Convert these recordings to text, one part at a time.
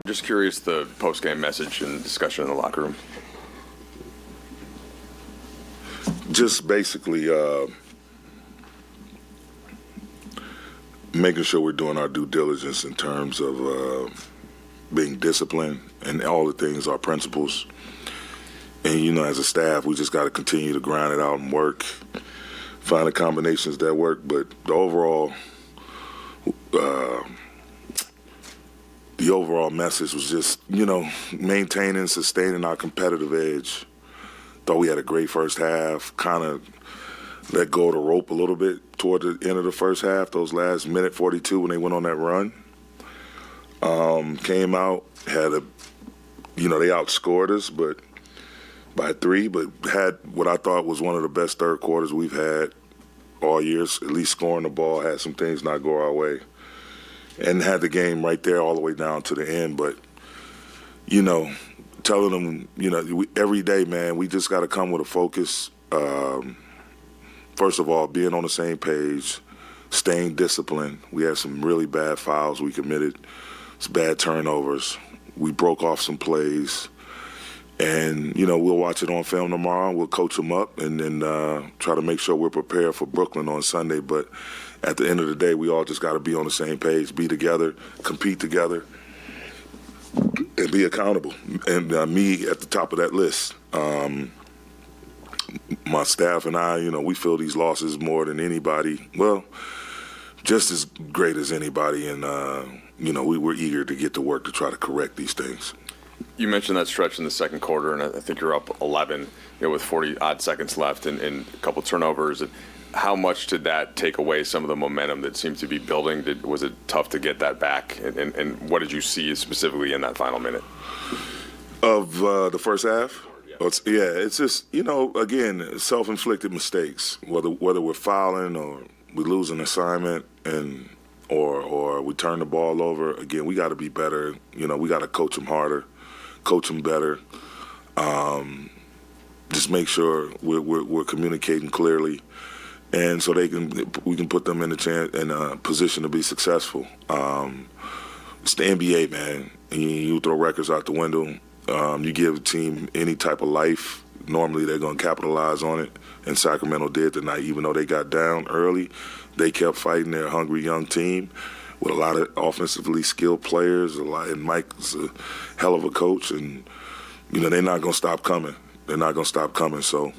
Just curious, the post-game message and discussion in the locker room. Just basically making sure we're doing our due diligence in terms of being disciplined and all the things, our principles. And, as a staff, we just got to continue to grind it out and work, find the combinations that work. But the overall message was just, maintaining, sustaining our competitive edge. Thought we had a great first half, kind of let go of the rope a little bit toward the end of the first half, those last minute 42 when they went on that run. Came out, had they outscored us by 3, but had what I thought was one of the best third quarters we've had all years, at least scoring the ball, had some things not go our way. And had the game right there all the way down to the end. But, telling them, every day, man, we just got to come with a focus. First of all, being on the same page, staying disciplined. We had some really bad fouls we committed, some bad turnovers. We broke off some plays. And, we'll watch it on film tomorrow. We'll coach them up and then try to make sure we're prepared for Brooklyn on Sunday. But at the end of the day, we all just got to be on the same page, be together, compete together, and be accountable. And me at the top of that list. My staff and I, we feel these losses more than anybody. Well, just as great as anybody. And, we were eager to get to work to try to correct these things. You mentioned that stretch in the second quarter, and I think you're up 11 with 40-odd seconds left and a couple turnovers. And how much did that take away some of the momentum that seemed to be building? Was it tough to get that back? And what did you see specifically in that final minute? Of the first half? It's just, again, self-inflicted mistakes, whether we're fouling or we lose an assignment or we turn the ball over. Again, we got to be better. We got to coach them harder, coach them better. Just make sure we're communicating clearly, and so we can put them in a position to be successful. It's the NBA, man. And you throw records out the window. You give a team any type of life, normally they're going to capitalize on it, and Sacramento did tonight. Even though they got down early, they kept fighting. Their hungry young team with a lot of offensively skilled players, and Mike's a hell of a coach, and, they're not going to stop coming. They're not going to stop coming. So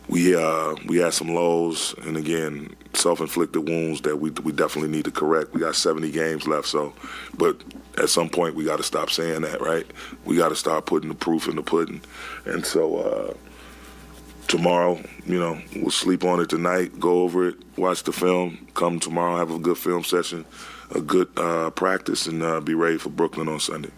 we had some lows, and, again, self-inflicted wounds that we definitely need to correct. We got 70 games left, but at some point we got to stop saying that, right? We got to start putting the proof in the pudding. And so tomorrow, we'll sleep on it tonight, go over it, watch the film, come tomorrow, have a good film session, a good practice, and be ready for Brooklyn on Sunday.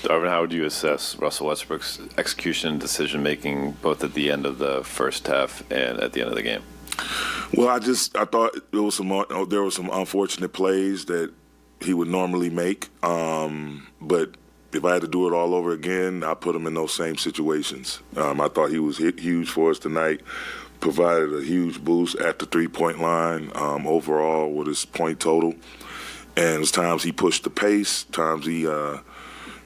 Darvin, how would you assess Russell Westbrook's execution and decision-making both at the end of the first half and at the end of the game? Well, I thought there were some unfortunate plays that he would normally make, but if I had to do it all over again, I'd put him in those same situations. I thought he was huge for us tonight, provided a huge boost at the three-point line overall with his point total. And there's times he pushed the pace, times he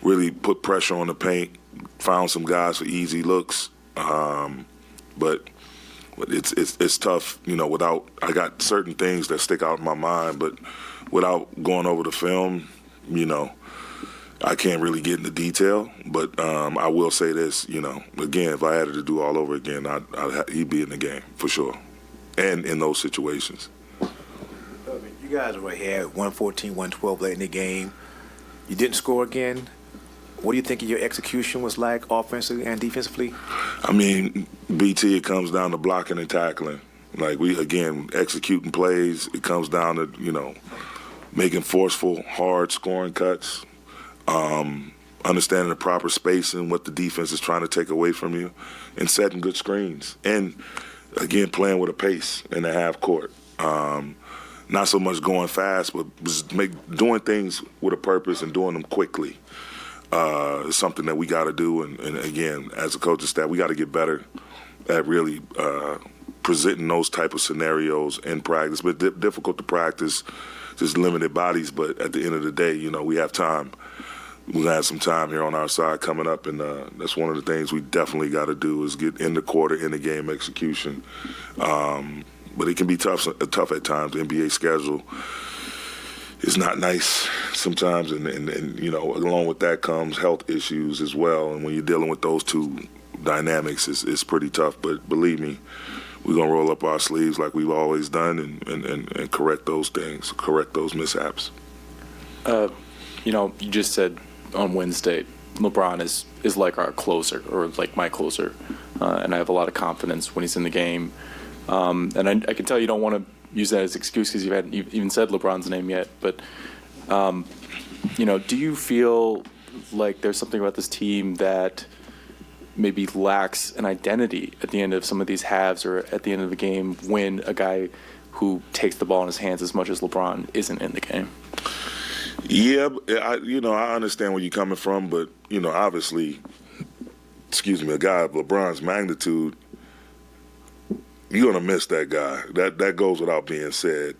really put pressure on the paint, found some guys for easy looks. But it's tough, I got certain things that stick out in my mind, but without going over the film, I can't really get into detail. But I will say this, again, if I had it to do all over again, he'd be in the game for sure, and in those situations. You guys were ahead 114, 112 late in the game. You didn't score again. What do you think your execution was like offensively and defensively? I mean, BT, it comes down to blocking and tackling. Like, executing plays, it comes down to, making forceful, hard scoring cuts, understanding the proper spacing, what the defense is trying to take away from you, and setting good screens. And, again, playing with a pace in the half court. Not so much going fast, but just doing things with a purpose and doing them quickly. Is something that we got to do, and again, as a coaching staff, we got to get better at really presenting those type of scenarios in practice. But difficult to practice, just limited bodies. But at the end of the day, we have time we're gonna have some time here on our side coming up, and that's one of the things we definitely got to do is get in the quarter, in the game execution. But it can be tough at times. The NBA schedule is not nice sometimes, and you know, along with that comes health issues as well. And when you're dealing with those two dynamics, it's pretty tough. But believe me, we're gonna roll up our sleeves like we've always done and correct those things, correct those mishaps. You know, you just said on Wednesday, LeBron is like our closer, or like my closer, and I have a lot of confidence when he's in the game. And I can tell you don't want to use that as an excuse because you haven't even said LeBron's name yet. But you know, do you feel like there's something about this team that maybe lacks an identity at the end of some of these halves or at the end of the game when a guy who takes the ball in his hands as much as LeBron isn't in the game? Yeah, I understand where you're coming from, but, you know, obviously, a guy of LeBron's magnitude, you're going to miss that guy. That goes without being said.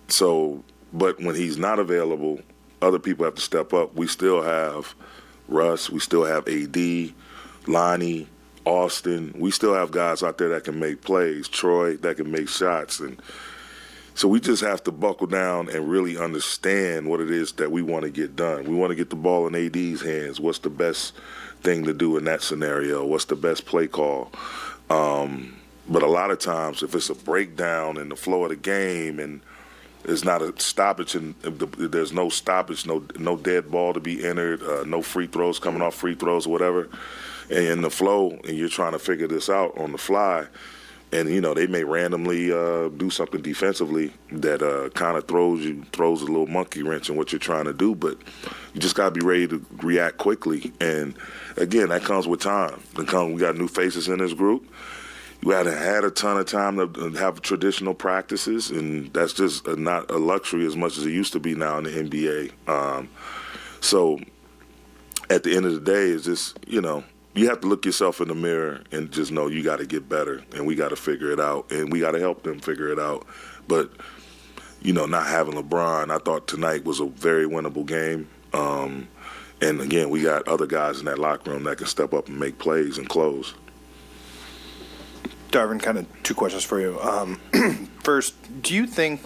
So, but when he's not available, other people have to step up. We still have Russ. We still have AD, Lonnie, Austin. We still have guys out there that can make plays, Troy, that can make shots. And so we just have to buckle down and really understand what it is that we want to get done. We want to get the ball in AD's hands. What's the best thing to do in that scenario? What's the best play call? But a lot of times, if it's a breakdown in the flow of the game and there's not a stoppage and there's no stoppage, no dead ball to be entered, no free throws coming off free throws or whatever, and in the flow, and you're trying to figure this out on the fly, and, you know, they may randomly do something defensively that kind of throws a little monkey wrench in what you're trying to do. But you just got to be ready to react quickly. And, again, that comes with time. We got new faces in this group. You haven't had a ton of time to have traditional practices, and that's just not a luxury as much as it used to be now in the NBA. So at the end of the day, it's just, you know, you have to look yourself in the mirror and just know you got to get better, and we got to figure it out, and we got to help them figure it out. But, you know, not having LeBron, I thought tonight was a very winnable game. And, again, we got other guys in that locker room that can step up and make plays and close. Darvin, kind of two questions for you. First, do you think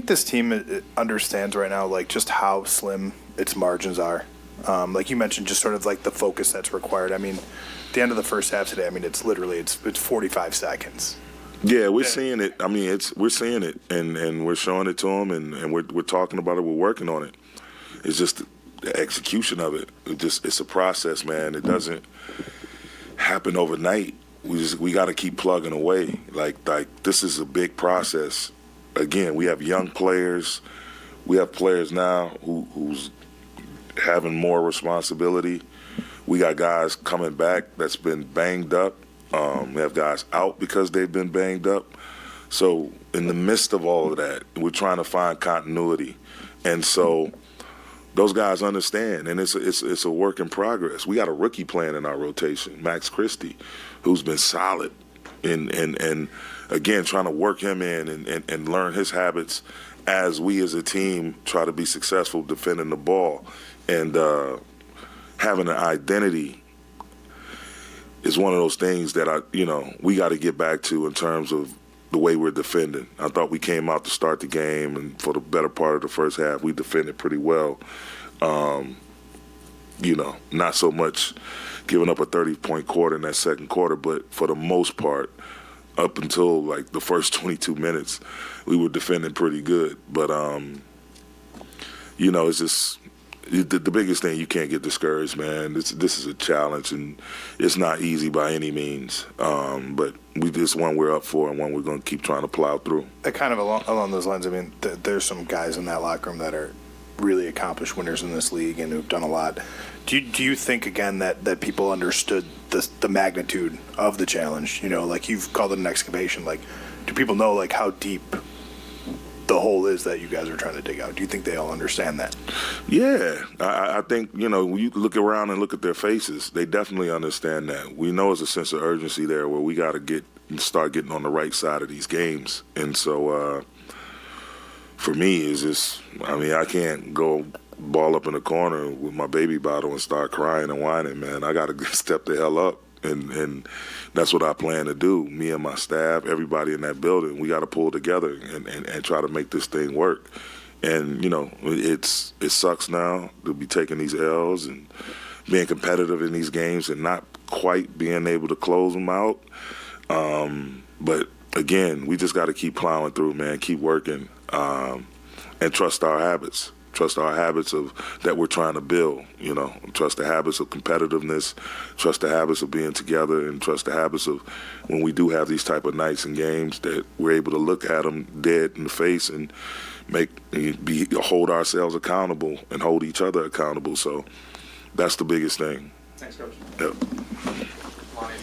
this team understands right now, like, just how slim its margins are? Like you mentioned, just sort of like the focus that's required. I mean, at the end of the first half today, I mean, it's literally it's 45 seconds. Yeah, we're seeing it. I mean, we're seeing it, and we're showing it to them, and we're talking about it. We're working on it. It's just the execution of it. It's a process, man. It doesn't happen overnight. We got to keep plugging away. Like this is a big process. Again, we have young players. We have players now who's having more responsibility. We got guys coming back that's been banged up. We have guys out because they've been banged up. So in the midst of all of that, we're trying to find continuity. And so those guys understand, and it's a work in progress. We got a rookie playing in our rotation, Max Christie, who's been solid, and again, trying to work him in and learn his habits as we as a team try to be successful defending the ball. And having an identity is one of those things that we got to get back to in terms of the way we're defending. I thought we came out to start the game, and for the better part of the first half, we defended pretty well. Not so much giving up a 30-point quarter in that second quarter, but for the most part, up until like the first 22 minutes, we were defending pretty good. But it's just the biggest thing. You can't get discouraged, man. This is a challenge, and it's not easy by any means. But it's one we're up for, and one we're going to keep trying to plow through. Kind of along those lines, I mean, there's some guys in that locker room that are really accomplished winners in this league and who've done a lot. Do you think, again, that people understood the magnitude of the challenge? You know, like you've called it an excavation. Like, do people know, like, how deep the hole is that you guys are trying to dig out? Do you think they all understand that? Yeah. I think, when you look around and look at their faces, they definitely understand that. We know there's a sense of urgency there where we got to start getting on the right side of these games. And so for me, it's just, I can't go ball up in the corner with my baby bottle and start crying and whining, man, I got to step the hell up. And that's what I plan to do. Me and my staff, everybody in that building, we got to pull together and try to make this thing work. And, you know, it sucks now to be taking these L's and being competitive in these games and not quite being able to close them out. But, again, we just got to keep plowing through, man, keep working, and trust our habits. Trust our habits of that we're trying to build, you know. Trust the habits of competitiveness, trust the habits of being together, and trust the habits of when we do have these type of nights and games that we're able to look at them dead in the face and hold ourselves accountable and hold each other accountable. So that's the biggest thing. Thanks, Coach. Yep. Lonnie.